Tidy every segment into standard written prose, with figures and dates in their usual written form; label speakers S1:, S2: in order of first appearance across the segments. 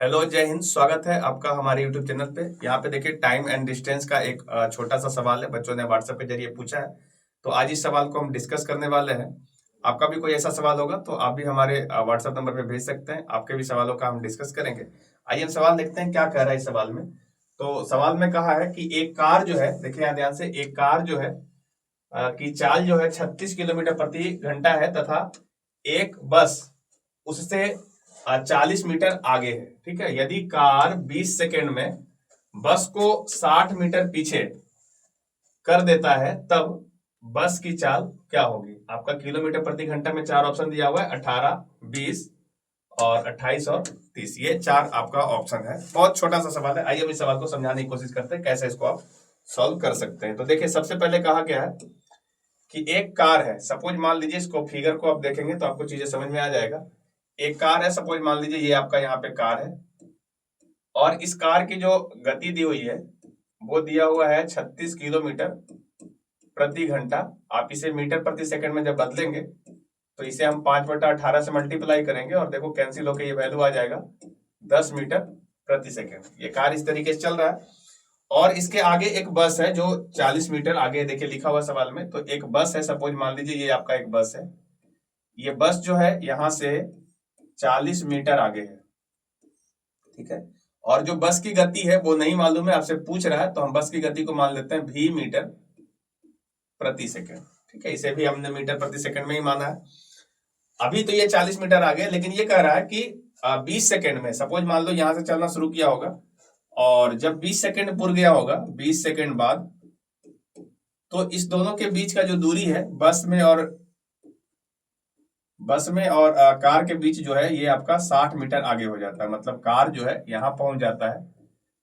S1: Hello, जय हिंद। स्वागत है आपका हमारे यूट्यूब चैनल पे। यहाँ पे देखिए, टाइम एंड डिस्टेंस का एक छोटा सा सवाल है, बच्चों ने व्हाट्सएप के जरिए पूछा है। तो आज इस सवाल को हम डिस्कस करने वाले हैं। आपका भी कोई ऐसा सवाल होगा तो आप भी हमारे व्हाट्सएप नंबर पे भेज सकते हैं, आपके भी सवालों का हम डिस्कस करेंगे। आइए हम सवाल देखते हैं क्या कह रहा है इस सवाल में। तो सवाल में कहा है कि एक कार जो है, देखिए यहाँ ध्यान से, एक कार जो है की चाल जो है 36 किलोमीटर प्रति घंटा है, तथा एक बस उससे 40 मीटर आगे है। ठीक है, यदि कार 20 सेकेंड में बस को 60 मीटर पीछे कर देता है, तब बस की चाल क्या होगी। आपका किलोमीटर प्रति घंटा में चार ऑप्शन दिया हुआ है, 18, 20 और 28 और 30। ये चार आपका ऑप्शन है। बहुत छोटा सा सवाल है। आइए हम इस सवाल को समझाने की कोशिश करते हैं कैसे इसको आप सॉल्व कर सकते हैं। तो देखिए, सबसे पहले कहा गया है कि एक कार है। सपोज मान लीजिए, इसको फिगर को आप देखेंगे तो आपको चीजें समझ में आ जाएगा। एक कार है, सपोज मान लीजिए ये आपका यहाँ पे कार है, और इस कार की जो गति दी हुई है वो दिया हुआ है 36 किलोमीटर प्रति घंटा। आप इसे मीटर प्रति सेकंड में जब बदलेंगे तो इसे हम 5/18 से मल्टीप्लाई करेंगे और देखो कैंसिल होकर ये वैल्यू आ जाएगा 10 मीटर प्रति सेकंड। ये कार इस तरीके से चल रहा है, और इसके आगे एक बस है जो 40 मीटर आगे, देखिए लिखा हुआ सवाल में। तो एक बस है, सपोज मान लीजिए ये आपका एक बस है। ये बस जो है यहां से 40 मीटर आगे है। ठीक है, और जो बस की गति है वो नहीं मालूम है, आपसे पूछ रहा है, तो हम बस की गति को मान लेते हैं भी मीटर प्रति सेकंड। ठीक है, इसे भी हमने मीटर प्रति सेकंड में ही माना है। अभी तो ये 40 मीटर आगे, लेकिन ये कह रहा है कि 20 सेकंड में, सपोज मान लो यहां से चलना शुरू किया होगा, और जब 20 सेकंड पूर गया होगा, 20 सेकंड बाद, तो इस दोनों के बीच का जो दूरी है बस में और कार के बीच जो है, ये आपका 60 मीटर आगे हो जाता है। मतलब कार जो है यहाँ पहुंच जाता है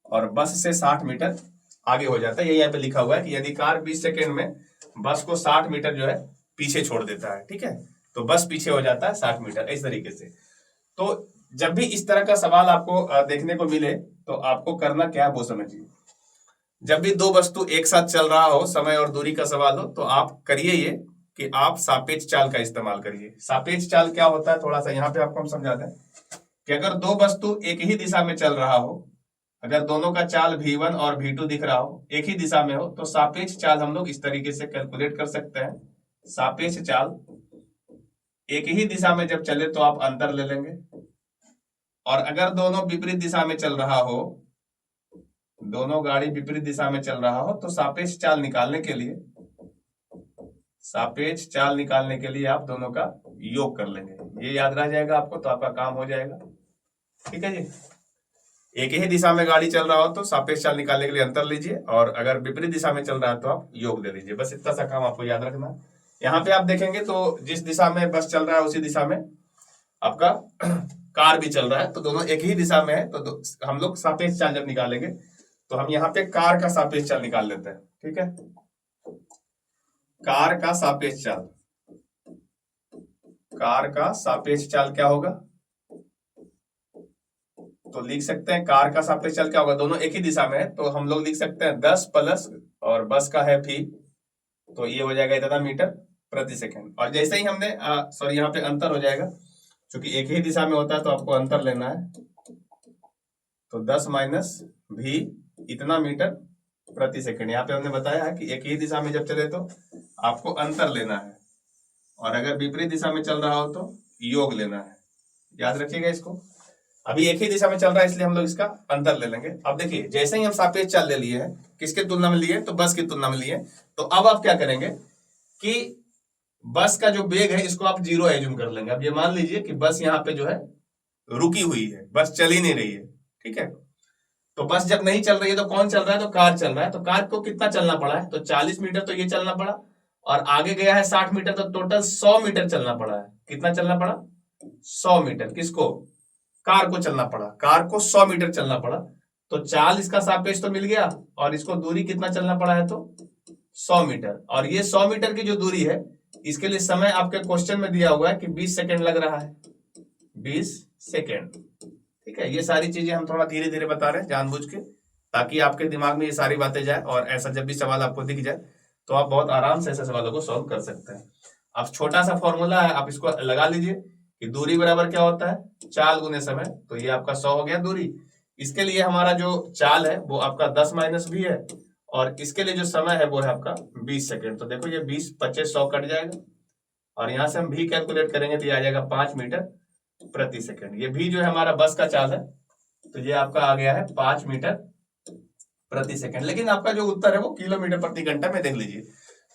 S1: और बस से 60 मीटर आगे हो जाता है। ये यहाँ पे लिखा हुआ है कि यदि कार 20 सेकंड में बस को 60 मीटर जो है पीछे छोड़ देता है। ठीक है, तो बस पीछे हो जाता है 60 मीटर, इस तरीके से। तो जब भी इस तरह का सवाल आपको देखने को मिले तो आपको करना क्या है वो समझिए। जब भी दो वस्तु एक साथ चल रहा हो, समय और दूरी का सवाल हो, तो आप करिए ये कि आप सापेक्ष चाल का इस्तेमाल करिए। सापेक्ष चाल क्या होता है, थोड़ा सा यहाँ पे आपको हम समझाते हैं कि अगर दो वस्तु एक ही दिशा में चल रहा हो, अगर दोनों का चाल v1 और v2 दिख रहा हो, एक ही दिशा में हो, तो सापेक्ष चाल हम लोग इस तरीके से कैलकुलेट कर सकते हैं। सापेक्ष चाल, एक ही दिशा में जब चले तो आप अंतर ले लेंगे, और अगर दोनों विपरीत दिशा में चल रहा हो, दोनों गाड़ी विपरीत दिशा में चल रहा हो, तो सापेक्ष चाल निकालने के लिए आप दोनों का योग कर लेंगे। ये याद रह जाएगा आपको, तो आपका काम हो जाएगा। ठीक है जी, एक ही दिशा में गाड़ी चल रहा हो तो सापेक्ष चाल निकालने के लिए अंतर लीजिए, और अगर विपरीत दिशा में चल रहा है तो आप योग दे लीजिए। बस इतना सा काम आपको याद रखना है। यहाँ पे आप देखेंगे तो जिस दिशा में बस चल रहा है उसी दिशा में आपका कार भी चल रहा है, तो दोनों एक ही दिशा में है। तो हम लोग सापेक्ष चाल जब निकालेंगे तो हम यहाँ पे कार का सापेक्ष चाल निकाल लेते हैं। ठीक है, कार का सापेक्ष चाल क्या होगा, तो लिख सकते हैं कार का सापेक्ष चाल क्या होगा। दोनों एक ही दिशा में है तो हम लोग लिख सकते हैं 10 प्लस, और बस का है भी, तो ये हो जाएगा इतना मीटर प्रति सेकंड। और जैसे ही हमने सॉरी, यहाँ पे अंतर हो जाएगा, क्योंकि एक ही दिशा में होता है तो आपको अंतर लेना है। तो 10 माइनस भी इतना मीटर प्रति सेकंड। यहाँ पे हमने बताया है कि एक ही दिशा में जब चले तो आपको अंतर लेना है, और अगर विपरीत दिशा में चल रहा हो तो योग लेना है। याद रखिएगा इसको। अभी एक ही दिशा में चल रहा है इसलिए हम लोग इसका अंतर ले लेंगे। अब देखिए, जैसे ही हम सापेक्ष चाल ले लिए हैं, किसके तुलना में लिए, तो बस की तुलना में लिए, तो अब आप क्या करेंगे कि बस का जो वेग है इसको आप 0 एज्यूम कर लेंगे। अब ये मान लीजिए कि बस यहाँ पे जो है रुकी हुई है, बस चल ही नहीं रही है। ठीक है, तो बस जब नहीं चल रही है तो कौन चल रहा है, तो कार चल रहा है। तो कार को कितना चलना पड़ा है, तो 40 मीटर तो ये चलना पड़ा, और आगे गया है 60 मीटर, तो टोटल 100 मीटर चलना पड़ा है। कितना चलना पड़ा, 100 मीटर। किसको, कार को चलना पड़ा, कार को 100 मीटर चलना पड़ा। तो 40 का सापेक्ष तो मिल गया, और इसको दूरी कितना चलना पड़ा है, तो 100 मीटर। और ये 100 मीटर की जो दूरी है, इसके लिए समय आपके क्वेश्चन में दिया हुआ है कि 20 सेकंड लग रहा है, 20 सेकंड। ठीक है, ये सारी चीजें हम थोड़ा धीरे धीरे बता रहे हैं जानबूझ के, ताकि आपके दिमाग में ये सारी बातें जाए, और ऐसा जब भी सवाल आपको दिख जाए तो आप बहुत आराम से ऐसे सवालों को सॉल्व कर सकते हैं। अब छोटा सा फॉर्मूला है, आप इसको लगा लीजिए कि दूरी बराबर क्या होता है, चाल गुने समय। तो ये आपका 100 हो गया दूरी। इसके लिए हमारा जो चाल है वो आपका 10 माइनस भी है, और इसके लिए जो समय है वो है आपका 20 सेकेंड। तो देखो ये 20 25 100 कट जाएगा, और यहां से हम भी कैलकुलेट करेंगे तो ये आ जाएगा 5 मीटर प्रति सेकेंड। ये भी जो है हमारा बस का चाल है, तो ये आपका आ गया है 5 मीटर प्रति सेकेंड। लेकिन आपका जो उत्तर है वो किलोमीटर प्रति घंटा में देख लीजिए।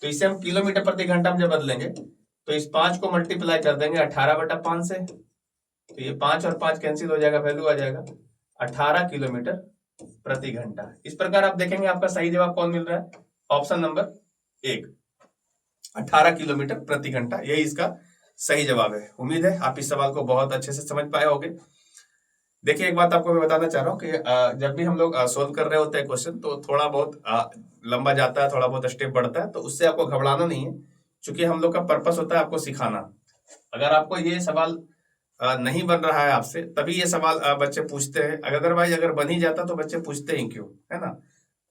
S1: तो इसे हम किलोमीटर प्रति घंटा में जब बदलेंगे तो इस 5 को मल्टीप्लाई कर देंगे 18/5 से, तो ये 5 और 5 कैंसिल हो जाएगा, वैल्यू आ जाएगा 18 किलोमीटर प्रति घंटा। इस प्रकार आप देखेंगे आपका सही जवाब कौन मिल रहा है, ऑप्शन नंबर 1, 18 किलोमीटर प्रति घंटा, यही इसका सही जवाब है। उम्मीद है आप इस सवाल को बहुत अच्छे से समझ पाए होंगे। देखिए एक बात आपको मैं बताना चाह रहा हूँ कि जब भी हम लोग सोल्व कर रहे होते हैं क्वेश्चन, तो थोड़ा बहुत लंबा जाता है, थोड़ा बहुत स्टेप बढ़ता है, तो उससे आपको घबराना नहीं है, क्योंकि हम लोग का पर्पस होता है आपको सिखाना। अगर आपको ये सवाल नहीं बन रहा है आपसे, तभी ये सवाल बच्चे पूछते हैं, अदरवाइज अगर बन ही जाता तो बच्चे पूछते ही क्यों, है ना।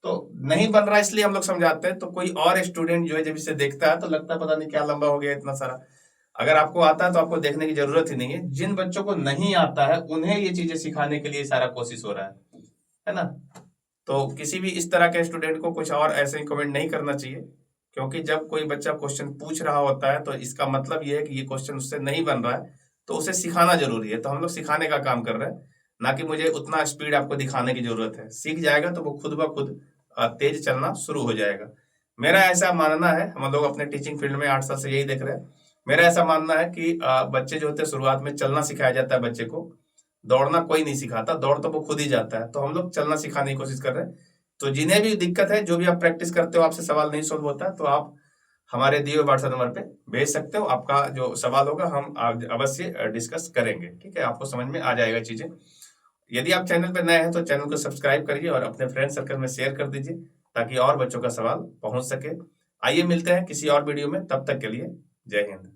S1: तो नहीं बन रहा इसलिए हम लोग समझाते हैं, तो कोई और स्टूडेंट जो है जब इसे देखता है तो लगता है पता नहीं क्या लंबा हो गया इतना सारा। अगर आपको आता है तो आपको देखने की जरूरत ही नहीं है। जिन बच्चों को नहीं आता है उन्हें ये चीजें सिखाने के लिए सारा कोशिश हो रहा है ना। तो किसी भी इस तरह के स्टूडेंट को कुछ और ऐसे ही कमेंट नहीं करना चाहिए, क्योंकि जब कोई बच्चा क्वेश्चन पूछ रहा होता है तो इसका मतलब ये है कि ये क्वेश्चन उससे नहीं बन रहा है, तो उसे सिखाना जरूरी है। तो हम लोग सिखाने का काम कर रहे हैं, ना कि मुझे उतना स्पीड आपको दिखाने की जरूरत है। सीख जाएगा तो वो खुद ब खुद तेज चलना शुरू हो जाएगा। मेरा ऐसा मानना है, हम लोग अपने टीचिंग फील्ड में 8 साल से यही देख रहे हैं, मेरा ऐसा मानना है कि बच्चे जो होते हैं शुरुआत में चलना सिखाया जाता है बच्चे को, दौड़ना कोई नहीं सिखाता, दौड़ तो वो खुद ही जाता है। तो हम लोग चलना सिखाने की कोशिश कर रहे हैं। तो जिन्हें भी दिक्कत है, जो भी आप प्रैक्टिस करते हो, आपसे सवाल नहीं सोल्व होता, तो आप हमारे दिए हुए व्हाट्सएप नंबर पे भेज सकते हो। आपका जो सवाल होगा हम अवश्य डिस्कस करेंगे, ठीक है। आपको समझ में आ जाएगा चीजें। यदि आप चैनल पे नए हैं तो चैनल को सब्सक्राइब करिए और अपने फ्रेंड सर्कल में शेयर कर दीजिए, ताकि और बच्चों का सवाल पहुंच सके। आइए मिलते हैं किसी और वीडियो में, तब तक के लिए जय हिंद।